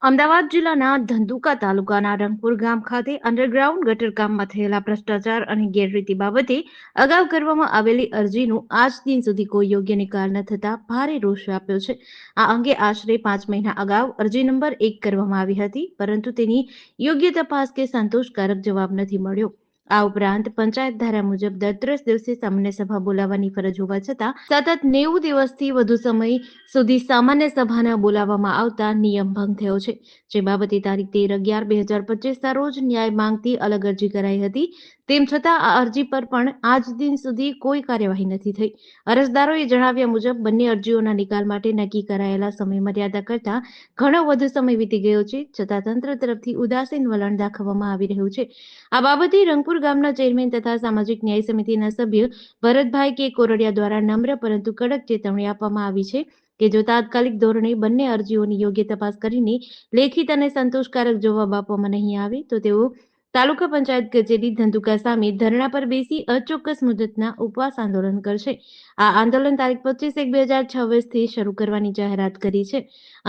અમદાવાદ જિલ્લાના ધંધુકા તાલુકાના રંગપુર ગામ ખાતે અંડરગ્રાઉન્ડ ગટર કામમાં થયેલા ભ્રષ્ટાચાર અને ગેરરીતિ બાબતે અગાઉ કરવામાં આવેલી અરજીનું આજ દિન સુધી કોઈ યોગ્ય નિકાલ ન થતા ભારે રોષ વ્યાપ્યો છે. આ અંગે આશરે 5 મહિના અગાઉ અરજી નંબર 1 કરવામાં આવી હતી, પરંતુ તેની યોગ્ય તપાસ કે સંતોષકારક જવાબ નથી મળ્યો. આ ઉપરાંત પંચાયત ધારા મુજબ દર 30 દિવસે સામાન્ય સભા બોલાવવાની ફરજ હોવા છતાં સતત 90 દિવસથી વધુ સમય સુધી સામાન્ય સભા ન બોલાવવામાં આવતા નિયમ ભંગ થયો છે. જે બાબતે તારીખ 13/11/2025 રોજ ન્યાય માંગતી અલગ અરજી કરાઈ હતી. તેમ છતાં આ અરજી પર પણ આજ દિન સુધી કોઈ કાર્યવાહી નથી થઈ. અરજદારોએ જણાવ્યા મુજબ બંને અરજીઓના નિકાલ માટે નક્કી કરાયેલા સમય મર્યાદા કરતા ઘણો વધુ સમય વીતી ગયો છે, છતાં તંત્ર તરફથી ઉદાસીન વલણ દાખવવામાં આવી રહ્યું છે. આ બાબતે રંગપુર ગામના ચેરમેન તથા સામાજિક ન્યાય સમિતિના સભ્ય ભરતભાઈ કે કોરડિયા દ્વારા નમ્ર પરંતુ કડક ચેતવણી આપવામાં આવી છે કે જો તાત્કાલિક ધોરણે બંને અરજીઓની યોગ્ય તપાસ કરીને લેખિત અને સંતોષકારક જવાબ આપવામાં નહીં આવે તો તેઓ તાલુકા પંચાયત કચેરી ધંધુકા સામે ધરણા પર બેસી અચોક્કસ મુદતના ઉપવાસ આંદોલન કરશે. આ આંદોલન તારીખ 25/1/2026 થી શરૂ કરવાની જાહેરાત કરી છે.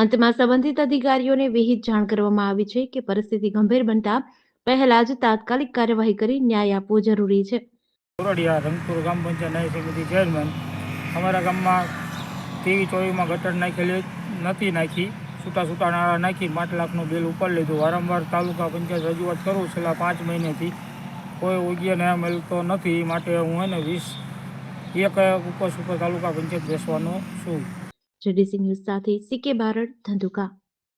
અંતમાં સંબંધિત અધિકારીઓને વિહિત જાણ કરવામાં આવી છે કે પરિસ્થિતિ ગંભીર બનતા પહેલા જ તાત્કાલિક કાર્યવાહી કરી ન્યાય આપવો જરૂરી છે. કોરડિયા રંગપુર ગામ પંચાયત ન્યાય સમિતિ ચેરમેન. અમારા ગામમાં 23-24માં ગટર નાખેલી નાખી, છૂટા નાળા નાખી 5 લાખનું બિલ ઉપર લીધું. વારંવાર તાલુકા પંચાયત રજૂઆત કરું છેલ્લા 5 મહિનેથી કોઈ યોગ્ય ન્યાય મળતો નથી. માટે હું 21 ઉપવાસ ઉપર તાલુકા પંચાયત બેસવાનો છું. જેડીસી ન્યૂઝ સાથે સીકે બારડ, ધંધુકા.